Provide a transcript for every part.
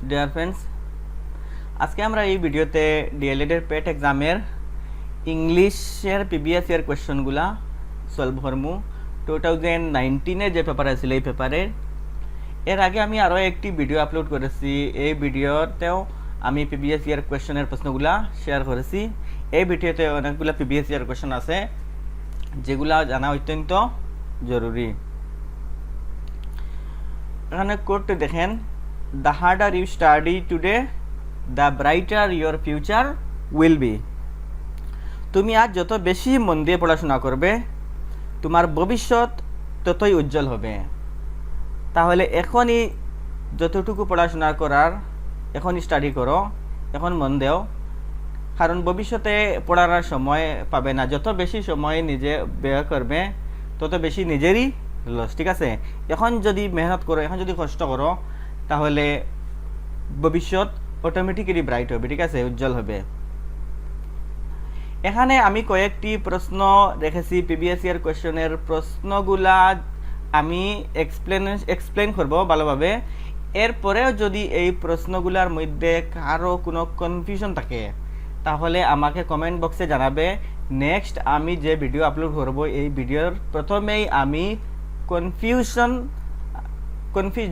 Dear friends, আজকে আমরা এই ভিডিওতে ডিএলএড এর পেট এক্সামের ইংলিশের প্রিভিয়াস ইয়ার কোয়েশ্চনগুলা সলভ করবো। 2019 যে পেপার আছিল এই পেপারের। এর আগে আমি আরও একটি ভিডিও আপলোড করেছি। এই ভিডিওতেও আমি প্রিভিয়াস ইয়ার কোয়েশ্চনের প্রশ্নগুলা শেয়ার করেছি। এই ভিডিওতে অনেকগুলো প্রিভিয়াস ইয়ার কোয়েশ্চন আছে যেগুলা জানা অত্যন্ত জরুরি। এখানে কোডটি দেখেন, the harder you study today, the brighter your future will be. তুমি আজ যত বেশি মন দিয়ে পড়াশোনা করবে, তোমার ভবিষ্যৎ ততই উজ্জ্বল হবে। তাহলে এখনই যতটুকু পড়াশোনা করার এখনই স্টাডি করো, এখন মন দেও, কারণ ভবিষ্যতে পড়ার সময় পাবে না। যত বেশি সময় নিজে ব্যয় করবে তত বেশি নিজেরই লস, ঠিক আছে? এখন যদি মেহনত করো, এখন যদি কষ্ট করো, তাহলে ভবিষ্যৎ অটোমেটিক্যালি ব্রাইট হবে, ঠিক আছে, উজ্জ্বল হবে। এখানে আমি কয়েকটি প্রশ্ন রেখেছি প্রিভিয়াস ইয়ার কোয়েশ্চনের। প্রশ্নগুলা আমি এক্সপ্লেন করব ভালোভাবে। এরপরেও যদি এই প্রশ্নগুলোর মধ্যে কারো কোনো কনফিউশন থাকে তাহলে আমাকে কমেন্ট বক্সে জানাবে। নেক্সট আমি যে ভিডিও আপলোড করব এই ভিডিওর প্রথমেই আমি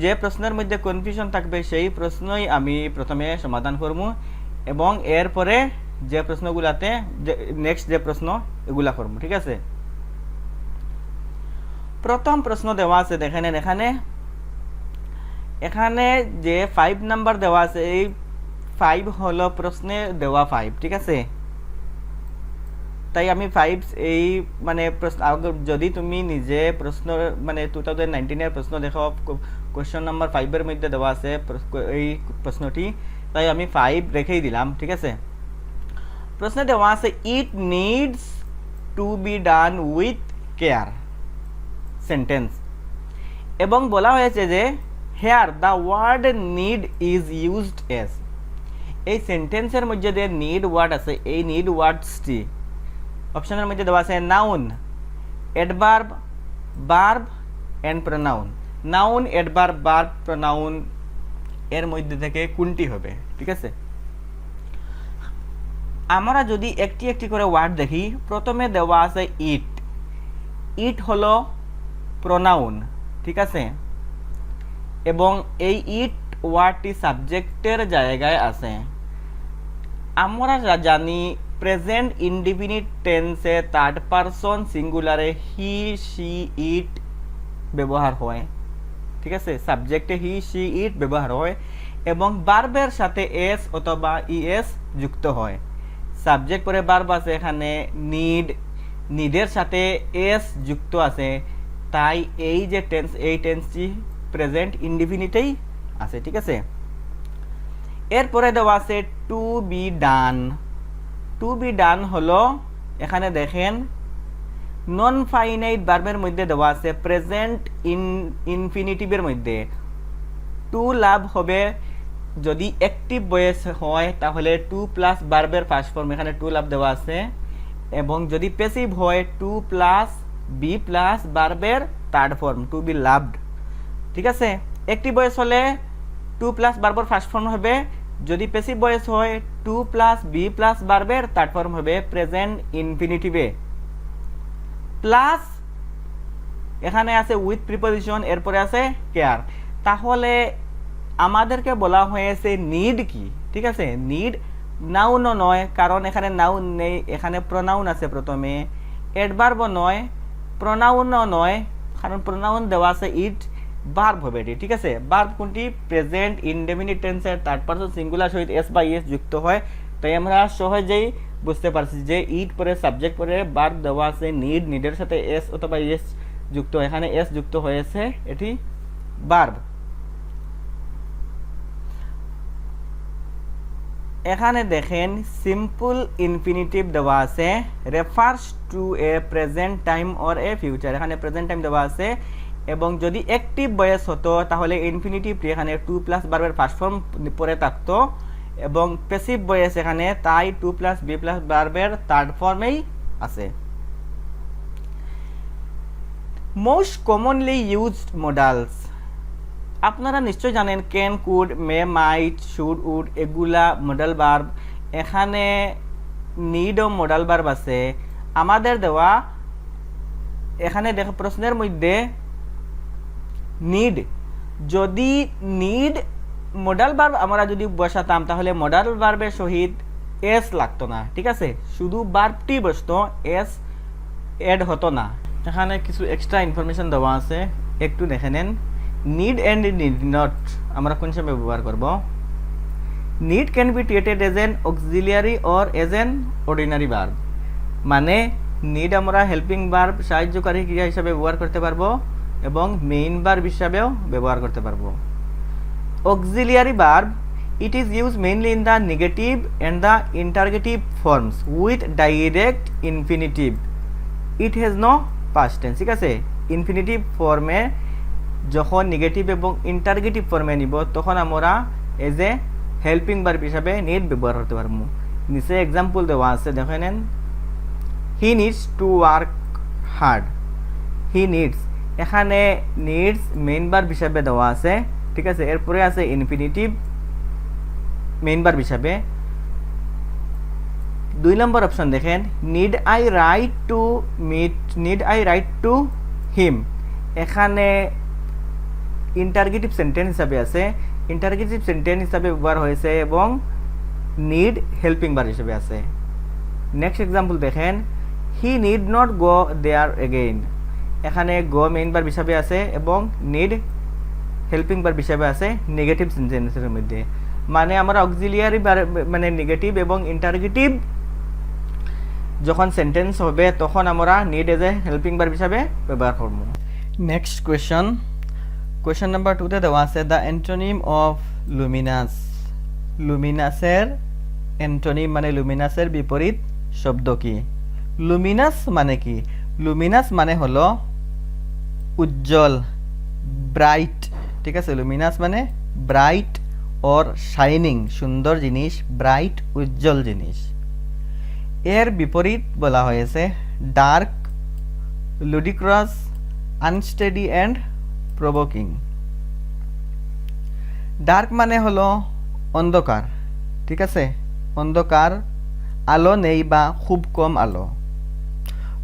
যে প্রশ্নের মধ্যে কনফিউশন থাকবে সেই প্রশ্নই আমি প্রথমে সমাধান করব, এবং এরপরে যে প্রশ্নগুলাতে নেক্সট যে প্রশ্ন এগুলা করব, ঠিক আছে? প্রথম প্রশ্ন দেওয়া আছে, দেখেন এখানে যে 5 নাম্বার দেওয়া আছে, এই 5 হলো প্রশ্নে দেওয়া 5, ঠিক আছে? তাই আমি 5 এই মানে প্রশ্ন, যদি তুমি নিজে প্রশ্ন মানে 2019 এর প্রশ্ন দেখো, কোয়েশ্চন নাম্বার 5 এর মধ্যে দেওয়া আছে এই প্রশ্নটি, তাই আমি 5 রেখেই দিলাম, ঠিক আছে? প্রশ্নে দেওয়া আছে it needs to be done with care sentence, এবং বলা হয়েছে যে here the word need is used as. এই সেন্টেন্সের মধ্যে যে নিড ওয়ার্ড আছে, এই নিড ওয়ার্ডসটি অপশনের মধ্যে দেওয়া আছে noun, adverb, verb and pronoun. Noun, adverb, verb, pronoun এর মধ্যে থেকে কোনটি হবে, ঠিক আছে? আমরা যদি একটি একটি করে ওয়ার্ড দেখি, প্রথমে দেওয়া আছে ইট। ইট হলো প্রোনাউন, ঠিক আছে? এবং এই ইট ওয়ার্ডটি সাবজেক্টের জায়গায় আছে। আমরা জানি প্রেজেন্ট ইনডিফিনিট টেন্সে থার্ড পারসন সিঙ্গুলারে হি, সি, ইট ব্যবহার হয়, ঠিক আছে? সাবজেক্টে হি, সি, ইট ব্যবহার হয়, এবং ভার্বের সাথে এস অথবা ইএস যুক্ত হয়। সাবজেক্ট পরে ভার্ব আছে, এখানে নিডের সাথে এস যুক্ত আছে, তাই এই যে টেন্স, এই টেন্সটি প্রেজেন্ট ইনডিফিনিটেই আছে, ঠিক আছে? এরপরে দেওয়া আছে to be done. To be done হলো, এখানে দেখেন নন ফাইনাইট ভার্বের মধ্যে দেওয়া আছে প্রেজেন্ট ইনফিনিটিভের মধ্যে। টু লাভ হবে যদি অ্যাক্টিভ ভয়েস হয়, তাহলে টু প্লাস ভার্বের ফার্স্ট ফর্ম, এখানে টু লাভ দেওয়া আছে। এবং যদি প্যাসিভ হয়, টু প্লাস বি প্লাস ভার্বের third form, to be loved, ঠিক আছে? অ্যাক্টিভ ভয়েস হলে টু প্লাস ভার্বের ফার্স্ট ফর্ম হবে। যদি প্যাসিভ ভয়েস হয়, টু প্লাস বি প্লাস ভার্বের থার্ড ফর্ম হবে প্রেজেন্ট ইনফিনিটিভে। প্লাস এখানে আছে উইথ প্রিপোজিশন, এরপরে আছে কেয়ার। তাহলে আমাদেরকে বলা হয়েছে নিড কি, ঠিক আছে? নিড নাউনও নয়, কারণ এখানে নাউন নেই, এখানে প্রোনাউন আছে প্রথমে। অ্যাডভার্বও নয়, প্রোনাউনও নয়, কারণ প্রোনাউন দেওয়া আছে ইট। ভার্ব হবে এটি, ঠিক আছে? ভার্ব কোনটি? প্রেজেন্ট ইনডেফিনিট টেন্সের থার্ড পারসন সিঙ্গুলার সহিত এস বা ইএস যুক্ত হয়। তাই আমরা সহজেই বুঝতে পারছি যে ইট পরে সাবজেক্ট পরে ভার্ব দেওয়া আছে নিড, নিডের সাথে এস অথবা ইএস যুক্ত, এখানে এস যুক্ত হয়েছে, এটি ভার্ব। এখানে দেখেন সিম্পল ইনফিনিটিভ দেওয়া আছে refers to a present time or a future, এখানে প্রেজেন্ট টাইম দেওয়া আছে। এবং যদি অ্যাক্টিভ ভয়েস হতো তাহলে ইনফিনিটিভটি এখানে টু প্লাস ভার্বের ফার্স্ট ফর্ম পরে থাকতো, এবং প্যাসিভ ভয়েস এখানে তাই টু প্লাস বি প্লাস ভার্বের থার্ড ফর্মেই আছে। মোস্ট কমনলি ইউজড মডালস, আপনারা নিশ্চয় জানেন can, could, may, might, should, would এগুলা মডাল ভার্ব। এখানে নিড ও মডাল ভার্ব আছে। আমাদের দেওয়া এখানে দেখো প্রশ্নের মধ্যে নিড, যদি নিড মডাল ভার্ব আমরা যদি বসাতাম তাহলে মডাল ভার্বের সহিত এস লাগতো না, ঠিক আছে, শুধু ভার্বটি বসতো, এস এড হতো না। এখানে কিছু এক্সট্রা ইনফরমেশন দেওয়া আছে, একটু দেখে নেন। নিড এন্ড নিড নট আমরা কোন সময় ব্যবহার করব? Need can be treated age N auxiliary or age N ordinary verb. মানে নিড আমরা হেল্পিং ভার্ব, সাহায্যকারী ক্রিয়া হিসাবে ব্যবহার করতে পারবো এবং মেইন ভার্ব হিসাবেও ব্যবহার করতে পারবো। Auxiliary verb, it is used mainly in the negative and the interrogative forms with direct infinitive. It has no past tense, ঠিক আছে। ইনফিনিটিভ ফর্মে যখন নেগেটিভ এবং ইন্টারগেটিভ ফর্মে নিব তখন আমরা এজ এ হেল্পিং ভার্ব হিসাবে নিড ব্যবহার করতে পারবো। নিচে এক্সাম্পল দেওয়া আছে, দেখে নেন। হি needs to work hard. He needs, এখানে নিডস মেইন ভার্ব হিসাবে দেওয়া আছে, ঠিক আছে। এরপরে আছে ইনফিনিটিভ মেইন ভার্ব হিসাবে। 2 নম্বর অপশন দেখেন, need I write to meet, need I write to him. এখানে ইন্টারগেটিভ সেন্টেন্স হিসাবে আছে, ইন্টারগেটিভ সেন্টেন্স হিসাবে ব্যবহার হয়েছে এবং নিড হেল্পিং ভার্ব হিসাবে আছে। নেক্সট এক্সাম্পল দেখেন, he need not go there again. এখানে গো মেইন ভার্ব হিসাবে আছে এবং নিড হেল্পিং ভার্ব হিসাবে আছে নেগেটিভ সেন্টেন্সের মধ্যে। মানে আমরা অক্সিলিয়ারি মানে নেগেটিভ এবং ইন্টারগেটিভ যখন সেন্টেন্স হবে তখন আমরা need as a helping verb হিসাবে ব্যবহার করব। নেক্সট কোয়েশ্চন নাম্বার 2 দেওয়া আছে দ্য অ্যান্টোনিম অফ লুমিনাস। লুমিনাসের অ্যান্টোনিম মানে লুমিনাসের বিপরীত শব্দ কি? লুমিনাস মানে কি? লুমিনাস মানে হলো উজ্জ্বল, ব্রাইট, ঠিক আছে। লুমিনাস মানে ব্রাইট और শাইনিং, সুন্দর জিনিস, ব্রাইট উজ্জ্বল জিনিস। এর বিপরীত বলা হয়েছে dark, ludicrous, unsteady and provoking. Dark মানে হলো অন্ধকার, ঠিক আছে, অন্ধকার, আলো নেই বা খুব কম আলো।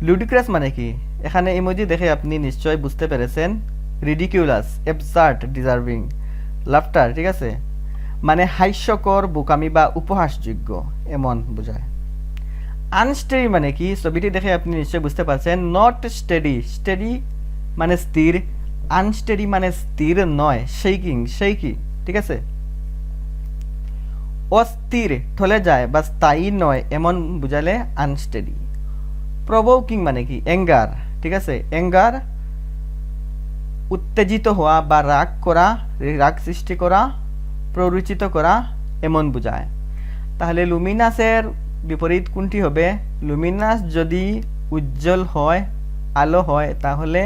লুডিক্রাস মানে কি? এখানে ইমোজি দেখে আপনি নিশ্চয় বুঝতে পেরেছেন, রিডিকিউলাস, অ্যাবসার্ড, ডিজার্ভিং, লাফটার, ঠিক আছে, মানে হাস্যকর, বোকামি বা উপহাসযোগ্য এমন বোঝায়। আনস্টেডি মানে কি? ছবিটি দেখে আপনি নিশ্চয় বুঝতে পারছেন, নট স্টেডি, স্টেডি মানে স্থির, আনস্টেডি মানে স্থির নয়, শেকি, ঠিক আছে, অস্থির, ঠলে যায় বা স্থায়ী নয় এমন বুঝালে আনস্টেডি। প্রভোকিং মানে কি? অ্যাঙ্গার, ঠিক আছে, অ্যাঙ্গার, উত্তেজিত হওয়া বা রাগ করা, রাগ সৃষ্টি করা, প্ররোচিত করা এমন বোঝায়। তাহলে লুমিনাসের বিপরীত কোনটি হবে? লুমিনাস যদি উজ্জ্বল হয়, আলো হয়, তাহলে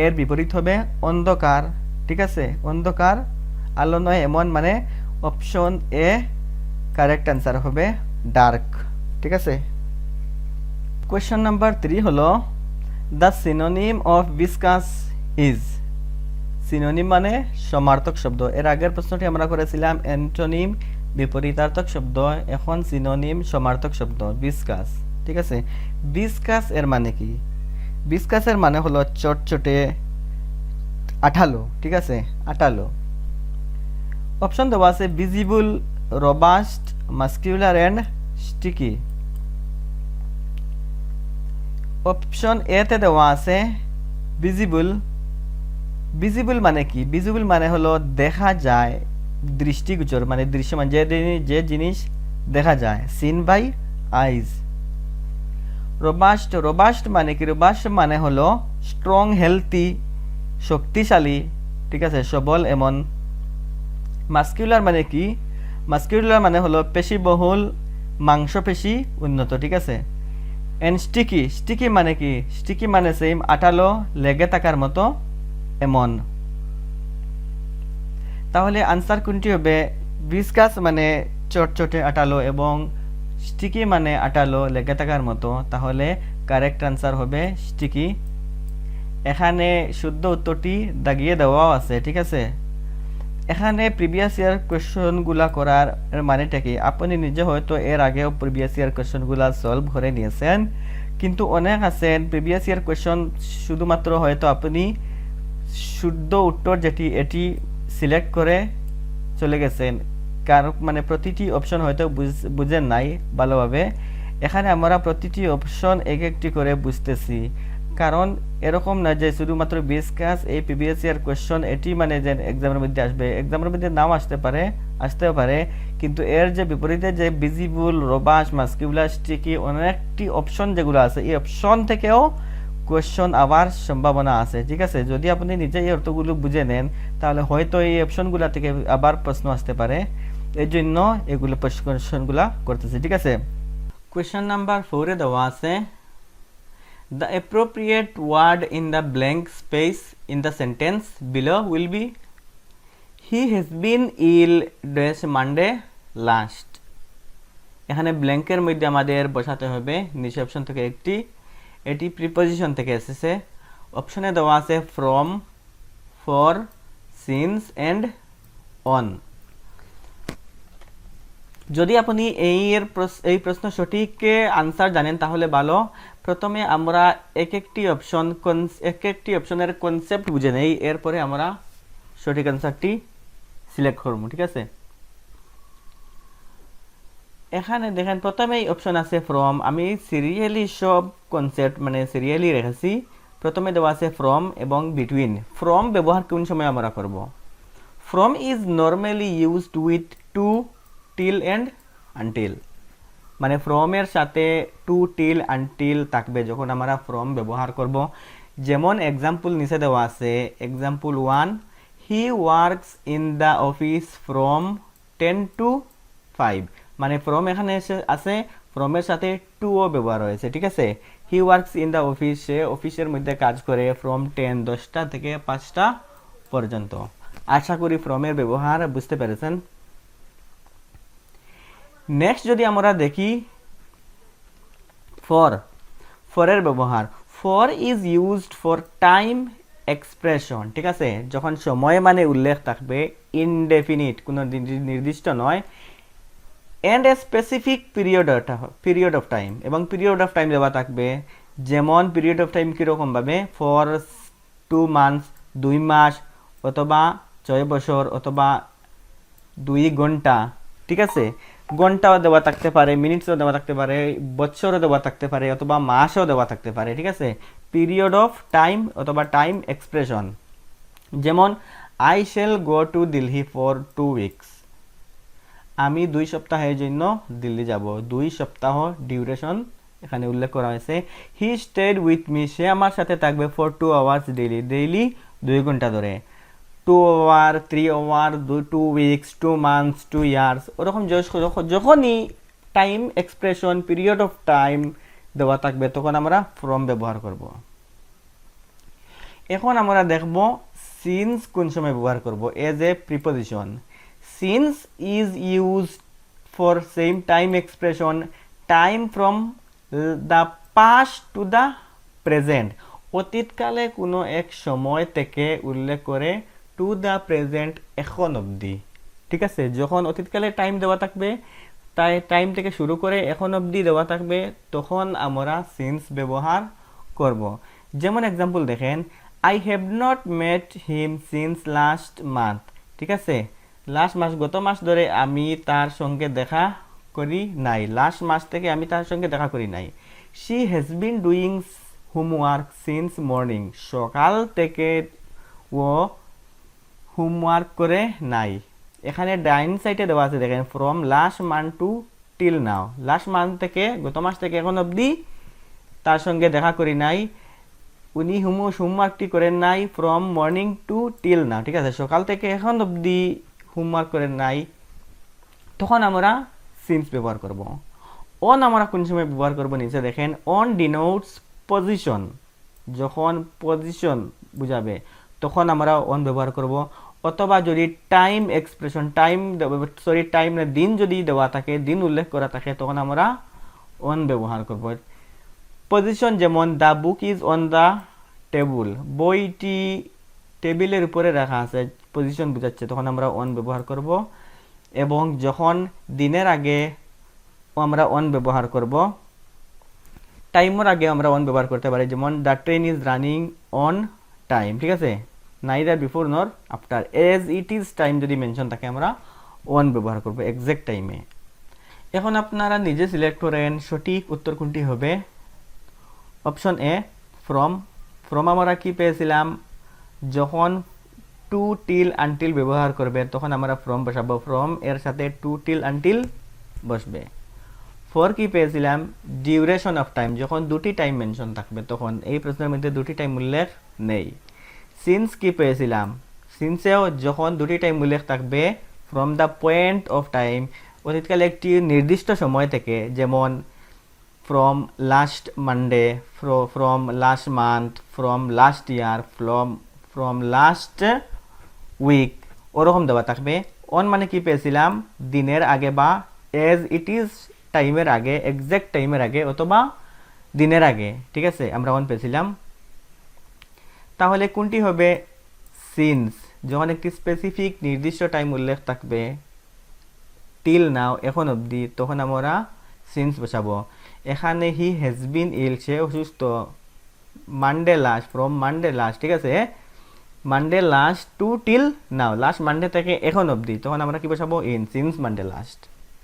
এর বিপরীত হবে অন্ধকার, ঠিক আছে, অন্ধকার, আলো নয় এমন, মানে অপশন এ কারেক্ট অ্যান্সার হবে ডার্ক, ঠিক আছে। কোয়েশ্চন নাম্বার 3 হলো the synonym of viscous is. Synonym মানে সমার্থক শব্দ। এর আগের প্রশ্নটি আমরা করেছিলাম অ্যান্টোনিম বিপরীতার্থক শব্দ, এখন সিনোনিম সমার্থক শব্দ ভিসকাস, ঠিক আছে। ভিসকাস এর মানে কি? ভিসকাসের মানে হলো চটচটে, আঠালো, ঠিক আছে, আঠালো। অপশন দেওয়া আছে visible, robust, muscular and sticky. Option A তে দেওয়া আছে ভিজিবল। ভিজিবল মানে কি? ভিজিবল মানে হলো দেখা যায়, দৃষ্টিগোচর, মানে দৃশ্যমান, যে জিনিস দেখা যায়, seen by eyes. Robust, robust মানে কি? রোবাস্ট মানে হলো স্ট্রং, হেলথি, শক্তিশালী, ঠিক আছে, সবল এমন। মাস্কুলার মানে কি? মাস্কুলার মানে হলো পেশিবহুল, মাংসপেশি উন্নত, ঠিক আছে। এন্ড স্টিকি, স্টিকি মানে কি? স্টিকি মানে সেম, আঠালো, লেগে থাকার মতো এমন। তাহলে আনসার কোনটি হবে? ভিসকাস মানে চটচটে, আঠালো এবং স্টিকি মানে আঠালো, লেগে থাকার মতো। তাহলে কারেক্ট আনসার হবে স্টিকি। এখানে শুদ্ধ উত্তরটি দাগিয়ে দেওয়াও আছে, ঠিক আছে। এখানে প্রিভিয়াস ইয়ার কোয়েশ্চনগুলা করার মানেটা কি, আপনি নিজে হয়তো এর আগেও প্রিভিয়াস ইয়ার কোয়েশ্চনগুলা সলভ করে নিয়েছেন, কিন্তু অনেক আছেন প্রিভিয়াস ইয়ার কোয়েশ্চন শুধুমাত্র হয়তো আপনি শুদ্ধ উত্তর যেটি এটি সিলেক্ট করে চলে গেছেন, মানে প্রতিটি অপশন হয়তো বুঝেন নাই ভালোভাবে। এখানে আমরা প্রতিটি অপশন এক একটি করে বুঝতেছি, কারণ এরকম না যে শুধুমাত্র বেস ক্লাস এই প্রিভিয়াস ইয়ার কোয়েশ্চন এটি মানে যে এক্সামের মধ্যে আসবে, এক্সামের মধ্যে নাও আসতেও পারে, কিন্তু এর যে বিপরীতে যে ভিজিবল, রোবাস, মাস্কিউলার, স্টিকি অনেকটি অপশন যেগুলো আছে, এই অপশন থেকেও কোয়েশ্চন আবার সম্ভাবনা আছে। ঠিক আছে, যদি আপনি নিজে এই অর্থগুলো বুঝে নেন তাহলে হয়তো এই অপশনগুলো থেকে আবার প্রশ্ন আসতে পারে, এই জন্য এগুলো কোয়েশ্চনগুলো করতেছি। ঠিক আছে, কোয়েশ্চন নাম্বার 4 এ দেওয়া আছে the appropriate word in the blank space in the sentence below will be he has been ill Monday last। এখানে ব্ল্যাঙ্কের মধ্যে আমাদের বসাতে হবে নিচে অপশন থেকে একটি, এটি প্রিপজিশন থেকে এসেছে। অপশনে দেওয়া আছে from, for, since and on. যদি আপনি এই প্রশ্ন সঠিক আনসার জানেন তাহলে ভালো। প্রথমে আমরা এক একটি অপশনের কনসেপ্ট বুঝে নেই, এরপরে আমরা সঠিক আনসারটি সিলেক্ট করব। ঠিক আছে, এখানে দেখেন প্রথমেই অপশন আছে ফ্রম, আমি সিরিয়ালি সব কনসেপ্ট মানে সিরিয়ালি রেখেছি। প্রথমে দেওয়া আছে ফ্রম এবং বিটুইন। ফ্রম ব্যবহার কোন সময় আমরা করব? From is normally used with to, till and until, মানে ফ্রমের সাথে টু, টিল, আনটিল থাকবে যখন আমরা ফ্রম ব্যবহার করব। যেমন এক্সাম্পল নিচে দেওয়া আছে, example 1, he works in the office from 10 to 5, মানে ফ্রম এখানে আছে, ফ্রমের সাথে টু ও ব্যবহার হয়েছে। ঠিক আছে, he works in the office, সে অফিসের মধ্যে কাজ করে ফ্রম 10টা থেকে 5টা পর্যন্ত। আশা করি ফ্রমের ব্যবহার বুঝতে পেরেছেন। নেক্সট যদি আমরা দেখি ফরের ব্যবহার, for is used for time expression. ঠিক আছে, যখন সময় মানে উল্লেখ থাকবে, ইনডেফিনিট কোনো নির্দিষ্ট নয়, and a specific period of time, এবং পিরিয়ড অফ টাইম দেওয়া থাকবে। যেমন পিরিয়ড অফ টাইম কীরকম ভাবে, ফর 2 months 2 মাস, অথবা 6 বছর, অথবা 2 ঘন্টা। ঠিক আছে, ঘন্টাও দেওয়া থাকতে পারে, মিনিটসও দেওয়া থাকতে পারে, বছরও দেওয়া থাকতে পারে, অথবা মাসও দেওয়া থাকতে পারে। ঠিক আছে, পিরিয়ড অফ টাইম অথবা টাইম এক্সপ্রেশন। যেমন I shall go to Delhi for 2 weeks, আমি 2 সপ্তাহের জন্য দিল্লি যাব। 2 সপ্তাহ ডিউরেশন এখানে উল্লেখ করা হয়েছে। হি স্টেড উইথ মি, সে আমার সাথে থাকবে ফর 2 hours ডেইলি 2 ঘন্টা ধরে। 2 hour, 3 hour, 2 weeks, 2 months, 2 years, ওরকম যখনই time expression, period of time দেওয়া থাকবে তখন আমরা ফ্রম ব্যবহার করব। এখন আমরা দেখব সিন্স কোন সময় ব্যবহার করব as a preposition. Since is used for same time expression time from the past to the present, অতীতকালে কোনো এক সময় থেকে উল্লেখ করে টু দ্য প্রেজেন্ট, এখন অবধি। ঠিক আছে, যখন অতীতকালে টাইম দেওয়া থাকবে, তাই টাইম থেকে শুরু করে এখন অবধি দেওয়া থাকবে, তখন আমরা সিন্স ব্যবহার করব। যেমন এক্সাম্পল দেখেন, I have not met him since last month. ঠিক আছে, লাস্ট মাস, গত মাস ধরে আমি তার সঙ্গে দেখা করি নাই, লাস্ট মাস থেকে আমি তার সঙ্গে দেখা করি নাই। She has been doing homework since morning, সকাল থেকে ও হোমওয়ার্ক করে নাই। এখানে ডাইন সাইডে দেওয়া আছে দেখেন, from last month two till now, last month থেকে, গত মাস থেকে এখন অবধি তার সঙ্গে দেখা করি নাই। উনি হোমওয়ার্কটি করেন নাই from morning to till now. ঠিক আছে, সকাল থেকে এখন অবধি হোমওয়ার্ক করেন নাই, তখন আমরা সিন্স ব্যবহার করব। অন আমরা কোন সময় ব্যবহার করব নিচে দেখেন, অন ডিনোটস পজিশন, যখন পজিশন বুঝাবে তখন আমরা অন ব্যবহার করব। অথবা যদি টাইম এক্সপ্রেশন, টাইম না দিন যদি দেওয়া থাকে, দিন উল্লেখ করা থাকে, তখন আমরা অন ব্যবহার করব। পজিশন যেমন the book is on the table, বইটি টেবিলের উপরে রাখা আছে, পজিশন বোঝাচ্ছে তখন আমরা অন ব্যবহার করব, এবং যখন দিনের আগে আমরা অন ব্যবহার করব, টাইমের আগে আমরা অন ব্যবহার করতে পারি, যেমন the train is running on time, ঠিক আছে, নাইদার বিফোর নর after, as it is time যদি মেনশন থাকে আমরা অন ব্যবহার করব এক্সাক্ট টাইমে। এখন আপনারা নিজে সিলেক্ট করেন সঠিক উত্তর কোনটি হবে। Option A from. ফ্রম আমরা কি পেয়েছিলাম, যখন টু টিল আনটিল ব্যবহার করবে তখন আমরা ফ্রম বসাবো, ফ্রম এর সাথে টু টিল আনটিল বসবে। ফর কি পেয়েছিলাম, ডিউরেশন অফ টাইম, যখন দুটি টাইম মেনশন থাকবে তখন, এই প্রশ্নের মধ্যে দুটি টাইম উল্লেখ নেই। সিন্স কি পেয়েছিলাম, সিন্সেও যখন দুটি টাইম উল্লেখ থাকবে, from the point of time, অতীতকালে একটি নির্দিষ্ট সময় থেকে, যেমন from last Monday, from last month, from last year, from last week, ওরকম দেওয়া থাকবে। অন মানে কি পেয়েছিলাম, দিনের আগে বা এজ ইট ইজ টাইমের আগে, এক্সাক্ট টাইমের আগে অথবা দিনের আগে, ঠিক আছে, আমরা অন পেয়েছিলাম। তাহলে কোনটি হবে, সিন্স, যখন একটি স্পেসিফিক নির্দিষ্ট টাইম উল্লেখ থাকবে, টিল নাও এখন অবধি, তখন আমরা সিন্স বসাবো। এখানে হি হ্যাজ বিন ইল, সে অসুস্থ, Monday last, from Monday last, ঠিক আছে, Monday last two till now, last Monday থেকে এখন অবধি, তখন আমরা কি বসাবো, ইন, সিন্স মানডে লাস্ট,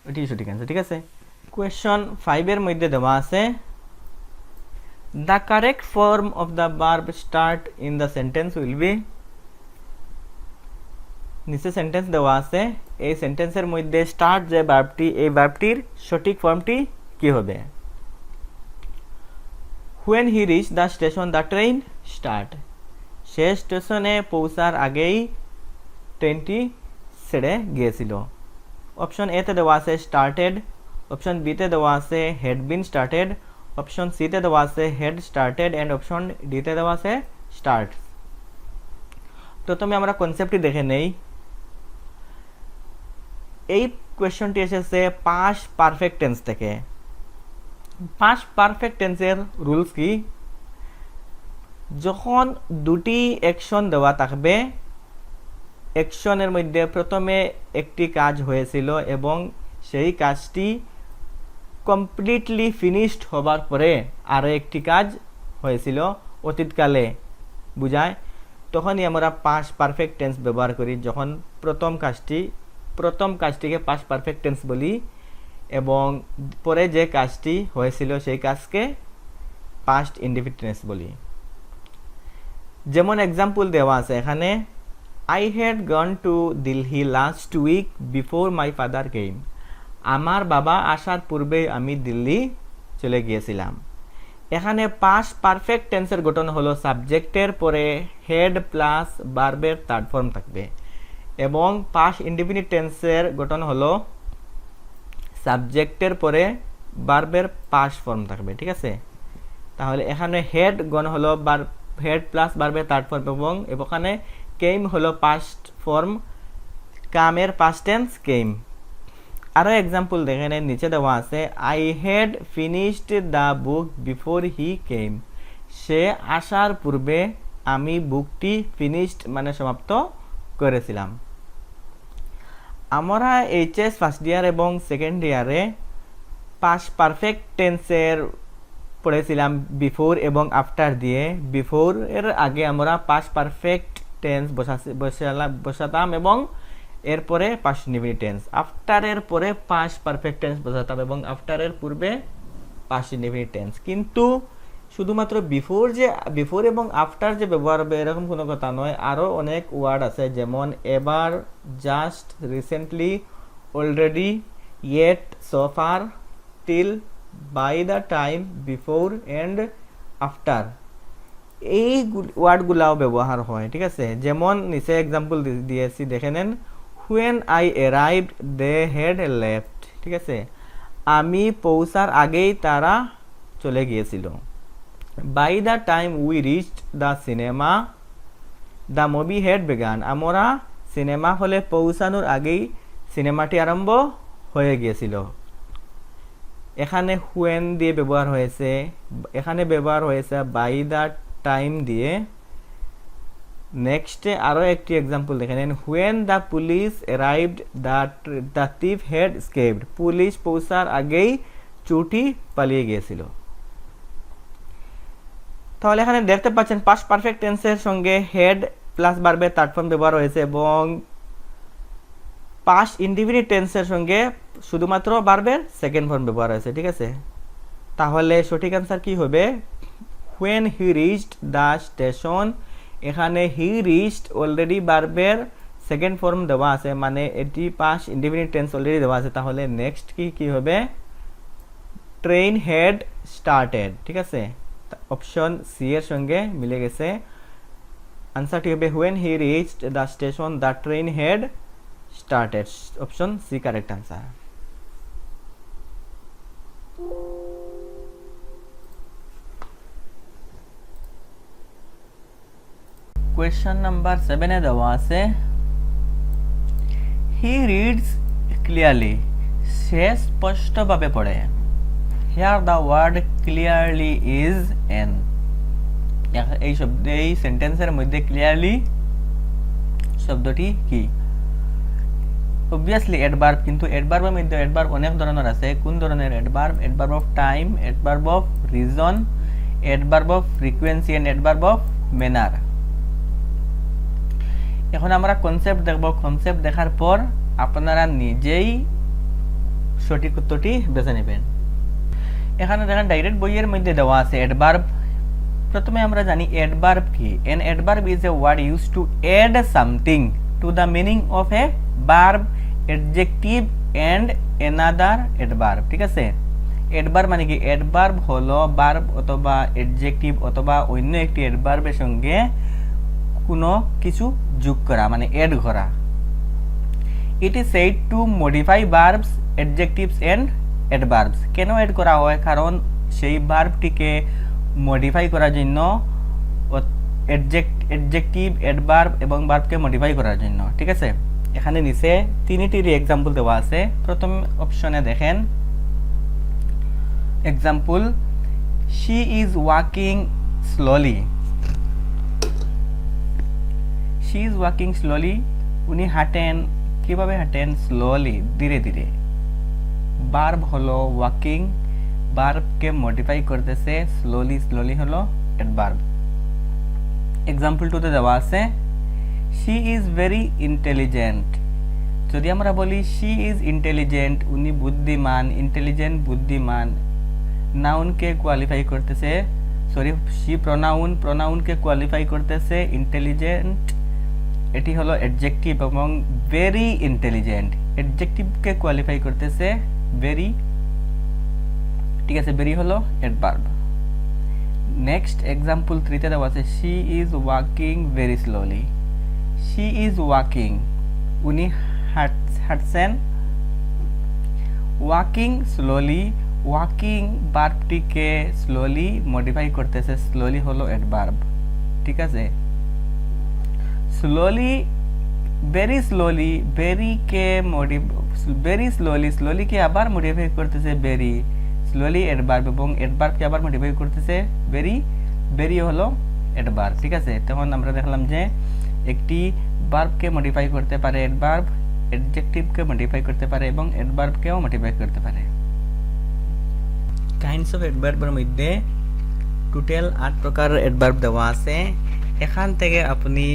এটি সঠিক অ্যান্সার, ঠিক আছে। কোয়েশ্চন 5 এর মধ্যে দেওয়া আছে, the correct form of the verb start in the sentence will be, নিচে সেন্টেন্স দেওয়া আছে, এই সেন্টেন্সের মধ্যে স্টার্ট যে ভার্বটি, এই ভার্বটির সঠিক ফর্মটি কি হবে। When he reached the station, the train start, সে স্টেশনে পৌঁছার আগেই ট্রেনটি ছেড়ে গিয়েছিল। অপশন এ তে দেওয়া আছে স্টার্টেড, অপশন বি তে দেওয়া আছে had been started, option C তে দেওয়া আছে had started, and option D তে দেওয়া আছে স্টার্ট। প্রথমে আমরা কনসেপ্টটি দেখে নেই। এই কোয়েশ্চনটি এসেছে পাস্ট পারফেক্ট টেন্স থেকে। পাস্ট পারফেক্ট টেন্সের রুলস কি, যখন দুটি অ্যাকশন দেওয়া থাকবে, অ্যাকশনের মধ্যে প্রথমে একটি কাজ হয়েছিল এবং সেই কাজটি কমপ্লিটলি ফিনিশড হবার পরে আরও একটি কাজ হয়েছিল, অতীতকালে বুঝায়, তখনই আমরা পাস্ট পারফেক্ট টেন্স ব্যবহার করি, যখন প্রথম কাজটিকে পাস্ট পারফেক্ট টেন্স বলি এবং পরে যে কাজটি হয়েছিল সেই কাজকে পাস্ট ইনডেফিনিট টেন্স বলি। যেমন এক্সাম্পল দেওয়া আছে এখানে, I had gone to Delhi last week before my father came, আমার বাবা আসার পূর্বে আমি দিল্লি চলে গিয়েছিলাম। এখানে পাস্ট পারফেক্ট টেন্সের গঠন হলো সাবজেক্টের পরে হেড প্লাস ভার্বের থার্ড ফর্ম থাকবে, এবং পাস্ট ইনডেফিনিট টেন্সের গঠন হলো সাবজেক্টের পরে ভার্বের পাস্ট ফর্ম থাকবে, ঠিক আছে। তাহলে এখানে হেড গণ হলো হেড প্লাস ভার্বের থার্ড ফর্ম, এবং এখানে কেম হলো পাস্ট ফর্ম, কামের পাস্ট টেন্স কেম। আরও এক্সাম্পল দেখেন, নিচে দেওয়া আছে, I had finished the book before he came, সে আসার পূর্বে আমি বুকটি ফিনিশড মানে সমাপ্ত করেছিলাম। আমরা এইচএস ফার্স্ট ইয়ার এবং সেকেন্ড ইয়ারে পাস্ট পারফেক্ট টেন্সের পড়েছিলাম বিফোর এবং আফটার দিয়ে। বিফোর এর আগে আমরা পাস্ট পারফেক্ট টেন্স বসাতাম এবং এরপরে পাস্ট ইনডেফিনিট টেন্স, আফটারের পরে পাস্ট পারফেক্ট টেন্স বসাতাম এবং আফটারের পূর্বে পাস্ট ইনডেফিনিট টেন্স। কিন্তু শুধুমাত্র বিফোর এবং আফটার যে ব্যবহার হবে এরকম কোনো কথা নয়, আরও অনেক ওয়ার্ড আছে, যেমন এবার, just, recently, already, yet, so far, till, by the time, before and after, এই ওয়ার্ডগুলাও ব্যবহার হয়, ঠিক আছে। যেমন নিচে এক্সাম্পল দিয়েছি দেখে নেন, when I arrived they had left, ঠিক আছে, আমি পৌঁছার আগেই তারা চলে গিয়েছিল। By the time we reached the cinema the movie had began, আমরা সিনেমা হলে পৌঁছানোর আগেই সিনেমাটি আরম্ভ হয়ে গিয়েছিল। এখানে হুয়েন দিয়ে ব্যবহার হয়েছে, এখানে ব্যবহার হয়েছে বাই দ্য টাইম দিয়ে, নেক্সটে আরও একটি এক্সাম্পল দেখেন, when the police arrived the thief had escaped, police পৌঁছার আগেই চুটি পালিয়ে গিয়েছিল। তাহলে এখানে দেখতে পাচ্ছেন পাস্ট পারফেক্ট টেন্সের সঙ্গে হেড প্লাস ভার্বের থার্ড ফর্ম ব্যবহার হয়েছে এবং পাস্ট ইনডিফিনিট টেন্সের সঙ্গে শুধুমাত্র ভার্বের সেকেন্ড ফর্ম ব্যবহার হয়েছে, ঠিক আছে। তাহলে সঠিক অ্যান্সার কি হবে? When he reached the station, এখানে হি রিচড অলরেডি ভার্বের সেকেন্ড ফর্ম দেওয়া আছে, মানে এটি পাস্ট ইনডিফিনিট টেন্স অলরেডি দেওয়া আছে। তাহলে নেক্সট কি হবে? ট্রেন হেড স্টার্টেড, ঠিক আছে, অপশন সি এর সঙ্গে মিলে গেছে। আনসারটি হবে when he reached the station the train had started, option C correct answer. Question number 7 এ দেওয়া আছে হি রিডস ক্লিয়ারলি, সে স্পষ্টভাবে পড়ে। Here the word clearly is an, এই এই সেন্টেন্সের মধ্যে ক্লিয়ারলি শব্দটি কি? অবভিয়াসলি অ্যাডভার্ব, কিন্তু অ্যাডভার্বের মধ্যে অ্যাডভার্ব অনেক ধরনের আছে। কোন ধরনের adverb? Adverb of time, adverb of reason, adverb of frequency and adverb of manner. এখন আমরা কনসেপ্ট দেখব। কনসেপ্ট দেখার পর আপনারা নিজেই সঠিক উত্তরটি বেছে নেবেন। এখানে দেখেন ডাইরেক্ট বইয়ের মধ্যে দেওয়া আছে অ্যাডভার্ব। প্রথমে আমরা জানি অ্যাডভার্ব কি। An adverb is a word use to add something to the meaning of a verb, adjective and another adverb, ঠিক আছে। অ্যাডভার্ব মানে কি? অ্যাডভার্ব হলো ভার্ব অথবা অ্যাডজেক্টিভ অথবা অন্য একটি অ্যাডভার্বের সঙ্গে কোনো কিছু যোগ করা, মানে অ্যাড করা। It is said to modify verbs, adjectives and adverbs. কেন অ্যাড করা হয়? কারণ সেই ভার্বটিকে মডিফাই করার জন্য, অ্যাডজেক্টিভ, অ্যাডভার্ব এবং ভার্বকে মডিফাই করার জন্য, ঠিক আছে। এখানে নিচে তিনটির এক্সাম্পল দেওয়া আছে। প্রথম অপশনে দেখেন example, she is walking slowly. She is walking slowly, উনি হাঁটেন। কিভাবে হাঁটেন? স্লোলি, ধীরে ধীরে। ভার্ব হলো ওয়াকিং, ভার্বকে মডিফাই করতেছে স্লোলি, স্লোলি হলো অ্যাডভার্ব। এক্সাম্পল 2 তে দেওয়া আছে শি ইজ ভেরি ইন্টেলিজেন্ট। যদি আমরা বলি শি ইজ ইন্টেলিজেন্ট, উনি বুদ্ধিমান, ইন্টেলিজেন্ট বুদ্ধিমান, নাউনকে কোয়ালিফাই করতেছে, সরি শি প্রনাউনকে কোয়ালিফাই করতেছে ইন্টেলিজেন্ট, এটি হলো অ্যাডজেক্টিভ। এবং ভেরি ইন্টেলিজেন্ট, অ্যাডজেক্টিভকে কোয়ালিফাই করতেছে ভেরি, ঠিক আছে, ভেরি হলো অ্যাডভার্ব। নেক্সট এক্সাম্পল 3 তে দেওয়া আছে she is walking very slowly. She is walking, উনি হাঁটছেন। ওয়াকিং স্লোলি, ওয়াকিং ভার্বটিকে স্লোলি মডিফাই করতেছে, স্লোলি হলো অ্যাডভার্ব, ঠিক আছে। Slowly, very slowly, very slowly, স্লোলিকে আবার মডিফাই করতেছে ভেরি, স্লোলি অ্যাডভার্ব এবং অ্যাডভার্বকে আবার মডিফাই করতেছে ভেরি, ভেরি হলো অ্যাডভার্ব, ঠিক আছে। তখন আমরা দেখলাম যে একটি ভার্বকে মডিফাই করতে পারে অ্যাডভার্ব, অ্যাডজেক্টিভকে মডিফাই করতে পারে এবং অ্যাডভার্বকেও মডিফাই করতে পারে। কাইন্ডস অফ অ্যাডভার্বের মধ্যে টোটাল 8 প্রকার অ্যাডভার্ব দেওয়া আছে। এখান থেকে আপনি